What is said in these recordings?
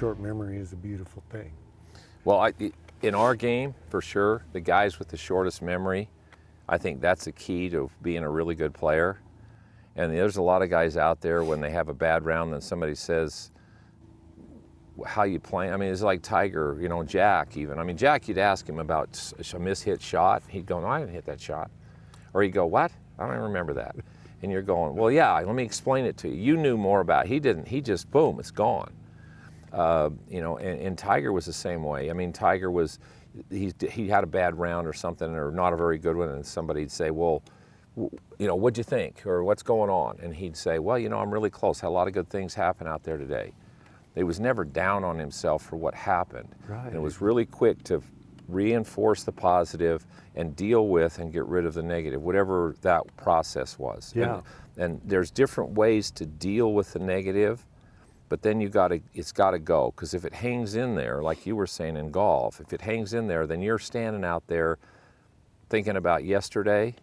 short memory is a beautiful thing. Well, in our game, for sure, the guys with the shortest memory, I think that's the key to being a really good player. And there's a lot of guys out there when they have a bad round, then somebody says, how you playing? I mean, it's like Tiger, you know, Jack even. I mean, Jack, you'd ask him about a mishit shot. He'd go, no, I didn't hit that shot. Or he'd go, what? I don't even remember that. And you're going, well, yeah, let me explain it to you. You knew more about it. He didn't. He just, boom, it's gone. You know, and Tiger was the same way. I mean, Tiger was, he had a bad round or something, or not a very good one, and somebody'd say, well, you know, what'd you think, or what's going on? And he'd say, well, you know, I'm really close. Had a lot of good things happen out there today. He was never down on himself for what happened. Right. And it was really quick to reinforce the positive and deal with and get rid of the negative, whatever that process was. Yeah. And there's different ways to deal with the negative, but then it's got to go, because if it hangs in there, like you were saying in golf, if it hangs in there, then you're standing out there thinking about yesterday,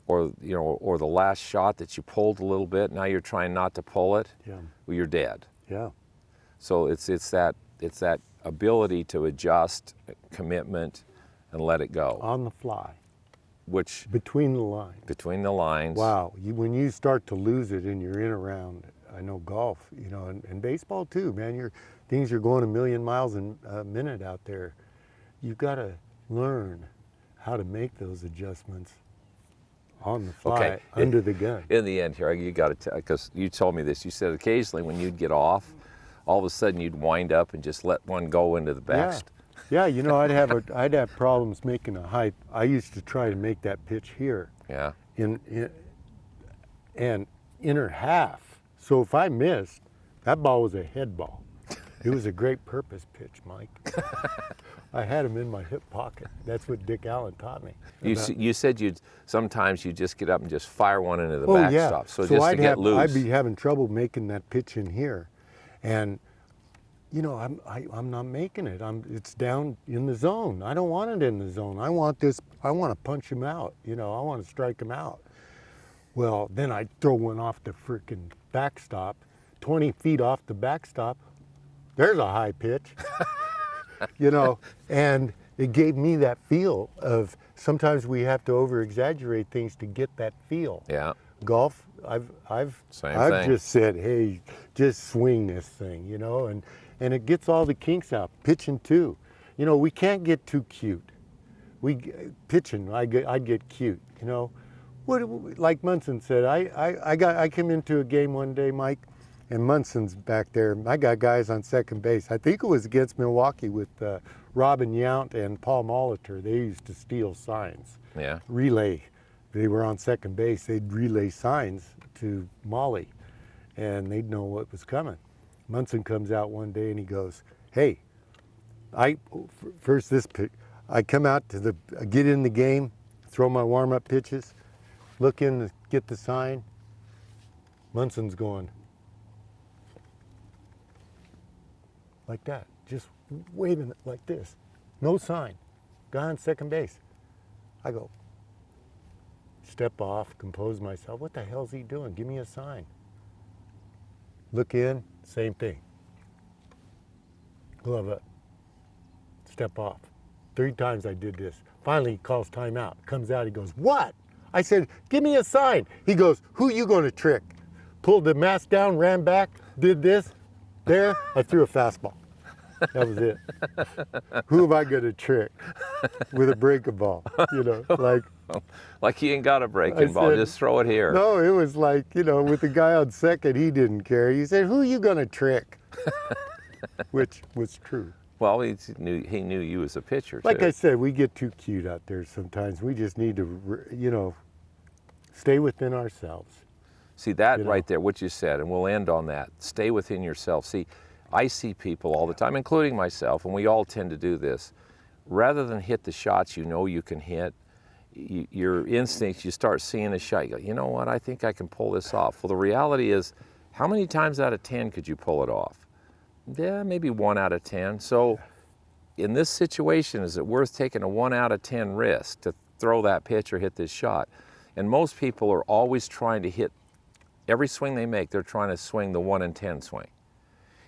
or you know, or the last shot that you pulled a little bit. Now you're trying not to pull it. Yeah. Well, you're dead. Yeah. So it's that ability to adjust, commitment, and let it go. On the fly. Which Between the lines. between the lines. Wow. When you start to lose it and you're in around, I know golf, you know, and baseball too, man. Things are going a million miles a minute out there. You've got to learn how to make those adjustments on the fly, under the gun. In the end here, you got to tell, because you told me this. You said occasionally when you'd get off, all of a sudden you'd wind up and just let one go into the back. Yeah, you know, I'd have problems making a high. I used to try to make that pitch here. Yeah. And inner half. So if I missed, that ball was a head ball. It was a great purpose pitch, Mike. I had him in my hip pocket. That's what Dick Allen taught me. You said sometimes you just get up and just fire one into the backstop. So just to get loose. I'd be having trouble making that pitch in here, and you know, I'm not making it. It's down in the zone. I don't want it in the zone. I want to punch him out. You know, I want to strike him out. Well, then I'd throw one off the frickin' backstop, 20 feet off the backstop. There's a high pitch, you know, and it gave me that feel of sometimes we have to over-exaggerate things to get that feel. Yeah. Golf, I've just said, hey, just swing this thing, you know, and it gets all the kinks out. Pitching too, you know, we can't get too cute. Pitching, I'd get cute, you know. Like Munson said, I came into a game one day, Mike, and Munson's back there. I got guys on second base. I think it was against Milwaukee with Robin Yount and Paul Molitor. They used to steal signs. Yeah. Relay. They were on second base. They'd relay signs to Molly, and they'd know what was coming. Munson comes out one day and he goes, hey, I come out to get in the game, throw my warm-up pitches, look in to get the sign. Munson's going like that, just waving it like this. No sign. Guy on second base. I go, step off, compose myself. What the hell's he doing? Give me a sign. Look in, same thing. Glove up. Step off. 3 times I did this. Finally, he calls timeout. Comes out, he goes, what? I said, give me a sign. He goes, who you gonna trick? Pulled the mask down, ran back, did this. There, I threw a fastball. That was it. Who am I gonna trick with a breaking ball? You know, like he ain't got a breaking ball, just throw it here. No, it was like, you know, with the guy on second, he didn't care. He said, who are you gonna trick? Which was true. Well, he knew you as a pitcher, Like too. I said, we get too cute out there sometimes. We just need to, you know, stay within ourselves. See, that right there, what you said, and we'll end on that. Stay within yourself. See, I see people all the time, including myself, and we all tend to do this. Rather than hit the shots you know you can hit, your instincts, you start seeing a shot, you go, you know what, I think I can pull this off. Well, the reality is, how many times out of 10 could you pull it off? Yeah, maybe 1 out of 10. So in this situation, is it worth taking a 1 out of 10 risk to throw that pitch or hit this shot? And most people are always trying to hit, every swing they make, they're trying to swing the 1 in 10 swing.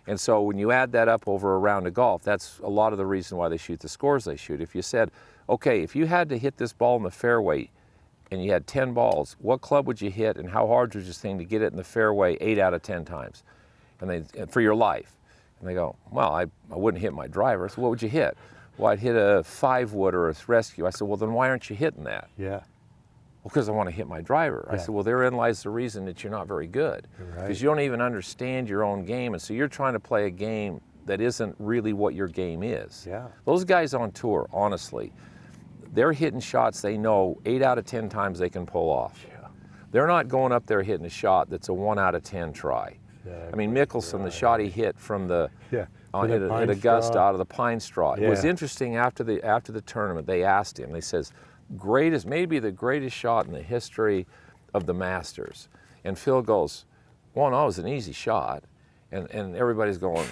And so when you add that up over a round of golf, that's a lot of the reason why they shoot the scores they shoot. If you said, okay, if you had to hit this ball in the fairway and you had 10 balls, what club would you hit and how hard was this thing to get it in the fairway 8 out of 10 times? And for your life. And they go, well, I wouldn't hit my driver. So what would you hit? Well, I'd hit a 5-wood or a rescue. I said, well, then why aren't you hitting that? Yeah. Well, because I want to hit my driver. I Yeah. said, well, therein lies the reason that you're not very good. Right. Because you don't even understand your own game. And so you're trying to play a game that isn't really what your game is. Yeah. Those guys on tour, honestly, they're hitting shots they know 8 out of 10 times they can pull off. Yeah. They're not going up there hitting a shot that's a 1 out of 10 try. I mean, Mickelson, the shot he hit from the Yeah. at Augusta out of the pine straw. It was interesting after the tournament. They asked him. They says, maybe the greatest shot in the history of the Masters. And Phil goes, well, no, it was an easy shot. And everybody's going,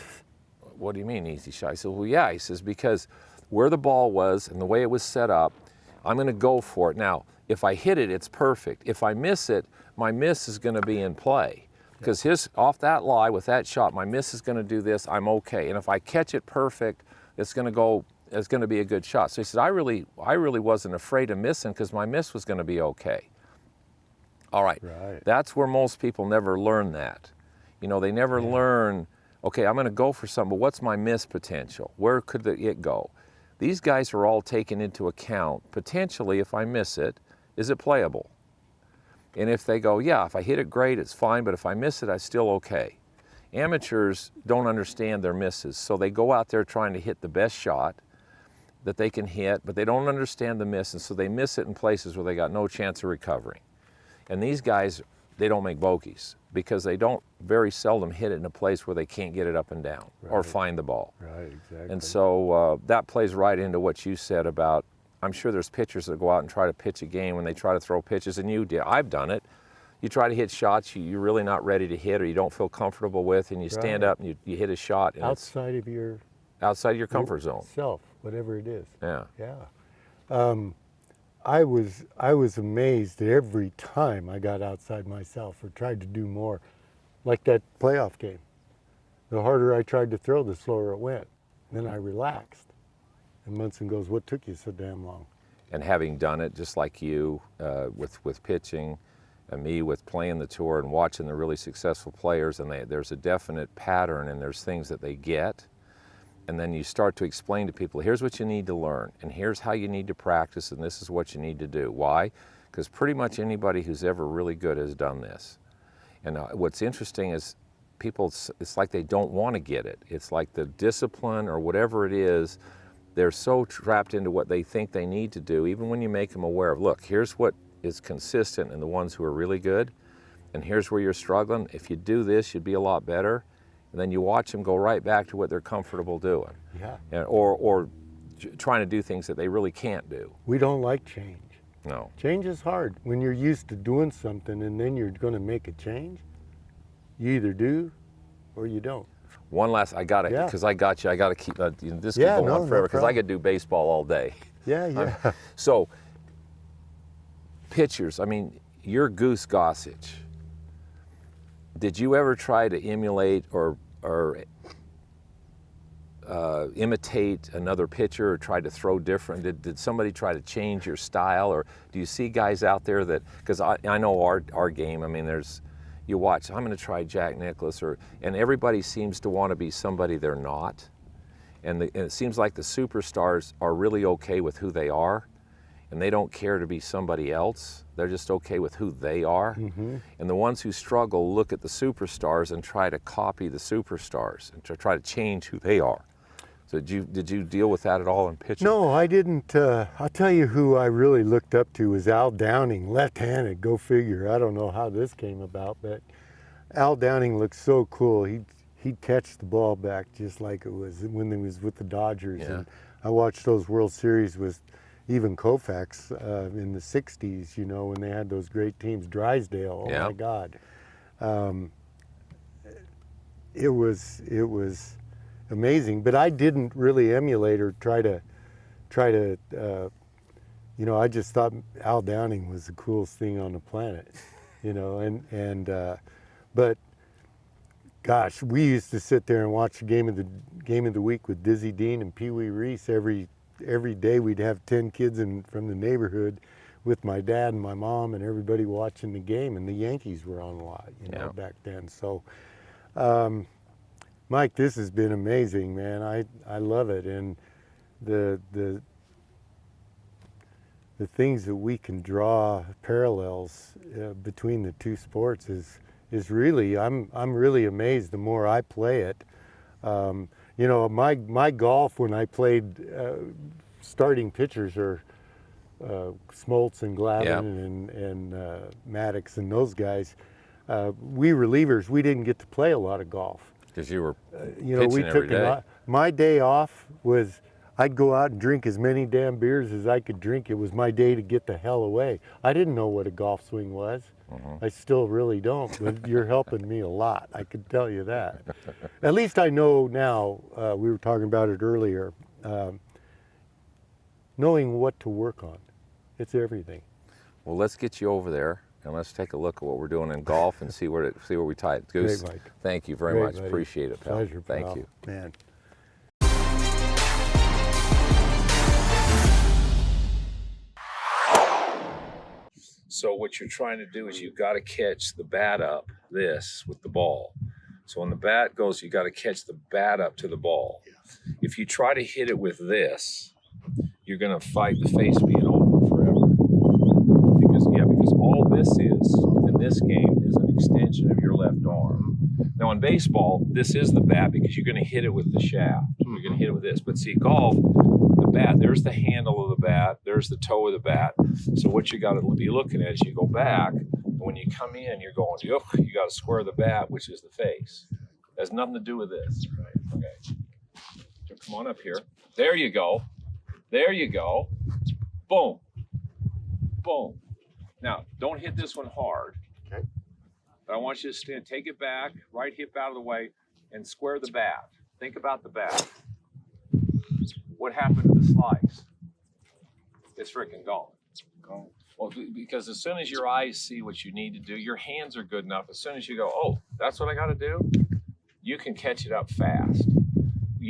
what do you mean easy shot? I said, well, yeah. He says, because where the ball was and the way it was set up, I'm going to go for it. Now, if I hit it, it's perfect. If I miss it, my miss is going to be in play. Because off that lie with that shot, my miss is going to do this, I'm okay. And if I catch it perfect, it's going to be a good shot. So he said, I really wasn't afraid of missing because my miss was going to be okay. All right. That's where most people never learn that. You know, they never learn, okay, I'm going to go for something, but what's my miss potential? Where could it go? These guys are all taken into account. Potentially, if I miss it, is it playable? And if they go, yeah, if I hit it great, it's fine, but if I miss it, I'm still okay. Amateurs don't understand their misses, so they go out there trying to hit the best shot that they can hit, but they don't understand the miss, and so they miss it in places where they got no chance of recovering. And these guys, they don't make bogeys because they don't very seldom hit it in a place where they can't get it up and down or find the ball. Right, exactly. And so that plays right into what you said about, I'm sure there's pitchers that go out and try to pitch a game when they try to throw pitches, and I've done it. You try to hit shots you're really not ready to hit or you don't feel comfortable with, and you stand up and you hit a shot. And outside of your comfort zone. Self, whatever it is. Yeah. Yeah. I was amazed every time I got outside myself or tried to do more, like that playoff game. The harder I tried to throw, the slower it went. Then I relaxed. And Munson goes, what took you so damn long? And having done it, just like you, with pitching, and me with playing the tour and watching the really successful players, and there's a definite pattern and there's things that they get. And then you start to explain to people, here's what you need to learn, and here's how you need to practice, and this is what you need to do. Why? Because pretty much anybody who's ever really good has done this. And what's interesting is people, it's like they don't want to get it. It's like the discipline or whatever it is, they're so trapped into what they think they need to do, even when you make them aware of, look, here's what is consistent in the ones who are really good, and here's where you're struggling. If you do this, you'd be a lot better. And then you watch them go right back to what they're comfortable doing. Yeah. Or trying to do things that they really can't do. We don't like change. No. Change is hard. When you're used to doing something and then you're going to make a change, you either do or you don't. One last, I got to keep, this could go on forever because I could do baseball all day. Yeah. So, pitchers, I mean, you're Goose Gossage. Did you ever try to emulate or imitate another pitcher or try to throw different? Did somebody try to change your style, or do you see guys out there that, because I know our game, I mean, you watch, I'm going to try Jack Nicklaus, and everybody seems to want to be somebody they're not. And it seems like the superstars are really okay with who they are, and they don't care to be somebody else. They're just okay with who they are. Mm-hmm. And the ones who struggle look at the superstars and try to copy the superstars and to try to change who they are. So did you deal with that at all in pitching? No, I didn't. I'll tell you who I really looked up to was Al Downing, left-handed, go figure. I don't know how this came about, but Al Downing looked so cool. He'd catch the ball back just like it was when he was with the Dodgers. Yeah. And I watched those World Series with even Koufax in the 60s, you know, when they had those great teams. Drysdale, oh my God. It was amazing, but I didn't really emulate or try to, you know, I just thought Al Downing was the coolest thing on the planet, you know, but Gosh, we used to sit there and watch the game of the week with Dizzy Dean and Pee Wee Reese every day. We'd have 10 kids from the neighborhood with my dad and my mom and everybody watching the game, and the Yankees were on a lot, back then. So, Mike, this has been amazing, man. I love it, and the things that we can draw parallels between the two sports is really, I'm really amazed the more I play it. My golf when I played, starting pitchers are Smoltz and Glavine and Maddox and those guys. We relievers, we didn't get to play a lot of golf. Because you were We pitching took every day. my day off was I'd go out and drink as many damn beers as I could drink. It was my day to get the hell away. I didn't know what a golf swing was. I still really don't, but you're helping me a lot. I can tell you that. At least I know now, we were talking about it earlier, knowing what to work on. It's everything. Well, let's get you over there and let's take a look at what we're doing in golf and see where we tie it. Goose, Great, Mike. thank you very Great, much. buddy. Appreciate it, pal. Pleasure, pal. Thank you. Man. So what you're trying to do is you've got to catch the bat up this with the ball. So when the bat goes, you got to catch the bat up to the ball. If you try to hit it with this, you're going to fight the face being open forever. Because all this is in this game is an extension of your left arm. Now in baseball, this is the bat because you're going to hit it with the shaft. You're going to hit it with this. But see, golf, the bat, there's the handle of the bat, there's the toe of the bat. So what you got to be looking at is you go back, and when you come in, you're going, you got to square the bat, which is the face. It has nothing to do with this. Right? Okay. So come on up here. There you go. There you go. Boom. Boom. Now, don't hit this one hard. Okay. But I want you to stand, take it back, right hip out of the way, and square the bat. Think about the bat. What happened to the slice? It's freaking gone. Well, because as soon as your eyes see what you need to do, your hands are good enough. As soon as you go, oh, that's what I got to do, you can catch it up fast.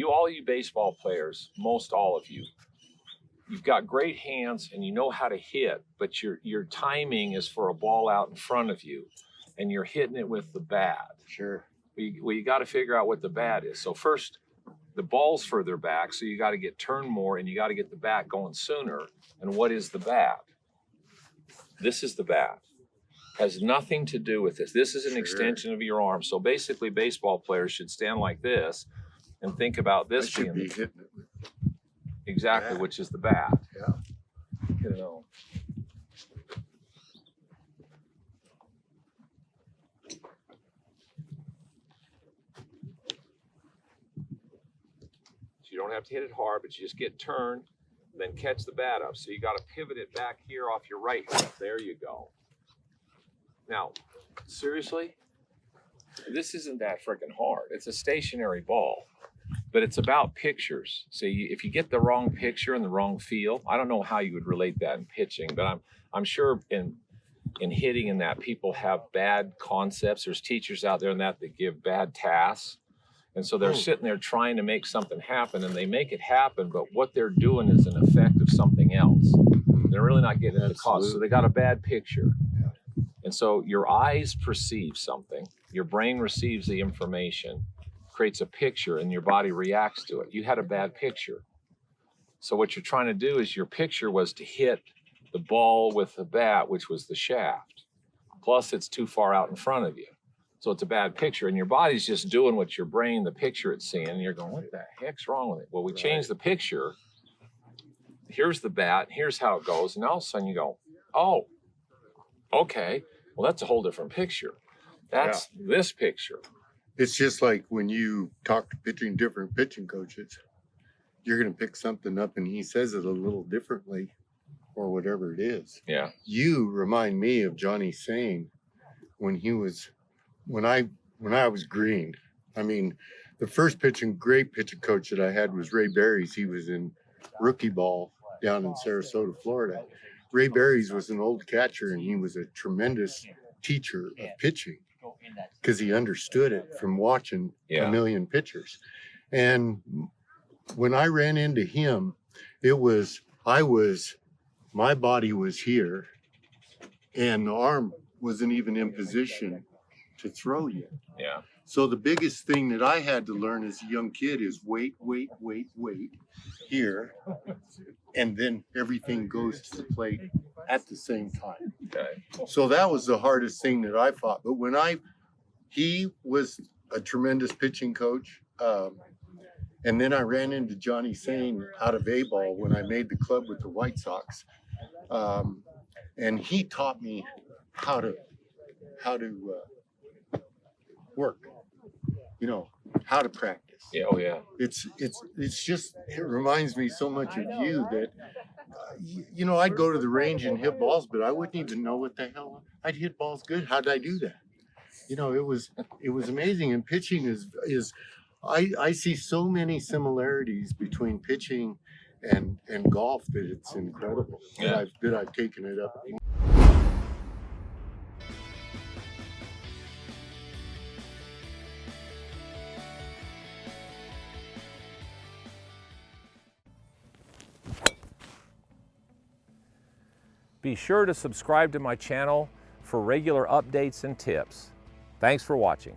All you baseball players, most all of you, you've got great hands and you know how to hit, but your timing is for a ball out in front of you, and you're hitting it with the bat. Sure. Well, you got to figure out what the bat is. So first, the ball's further back, so you got to get turned more, and you got to get the bat going sooner. And what is the bat? This is the bat. Has nothing to do with this. This is an extension of your arm. So basically, baseball players should stand like this and think about this I should being be hitting it with exactly, bat. which is the bat. Yeah. You know. So you don't have to hit it hard, but you just get turned, then catch the bat up. So you got to pivot it back here off your right hip. There you go. Now, seriously, this isn't that freaking hard. It's a stationary ball, but it's about pictures. So if you get the wrong picture and the wrong feel, I don't know how you would relate that in pitching, but I'm sure in hitting and that people have bad concepts. There's teachers out there and that give bad tasks. And so they're sitting there trying to make something happen, and they make it happen, but what they're doing is an effect of something else. They're really not getting into the cause. So they got a bad picture. Yeah. And so your eyes perceive something, your brain receives the information, creates a picture, and your body reacts to it. You had a bad picture. So what you're trying to do is your picture was to hit the ball with the bat, which was the shaft. Plus it's too far out in front of you. So it's a bad picture, and your body's just doing what your brain, the picture it's seeing, and you're going, what the heck's wrong with it? Well, we changed the picture. Here's the bat, here's how it goes, and all of a sudden you go, oh, okay, well, that's a whole different picture. That's this picture. It's just like when you talk to different pitching coaches, you're going to pick something up and he says it a little differently or whatever it is. Yeah. You remind me of Johnny saying when I was green. I mean, the first great pitching coach that I had was Ray Berries. He was in rookie ball down in Sarasota, Florida. Ray Berries was an old catcher, and he was a tremendous teacher of pitching. because he understood it from watching a million pitchers. And when I ran into him, my body was here, and the arm wasn't even in position to throw yet. Yeah. So the biggest thing that I had to learn as a young kid is wait here, and then everything goes to the plate at the same time. Okay. So that was the hardest thing that I fought. But he was a tremendous pitching coach. And then I ran into Johnny Sane out of A-ball when I made the club with the White Sox. And he taught me how to work, how to practice. Yeah. Oh yeah. It's just, it reminds me so much of you that, I'd go to the range and hit balls, but I wouldn't even know what the hell I'd hit balls good. How did I do that? It was amazing. And pitching is I see so many similarities between pitching and golf that it's incredible. Yeah. that I've taken it up. Be sure to subscribe to my channel for regular updates and tips. Thanks for watching.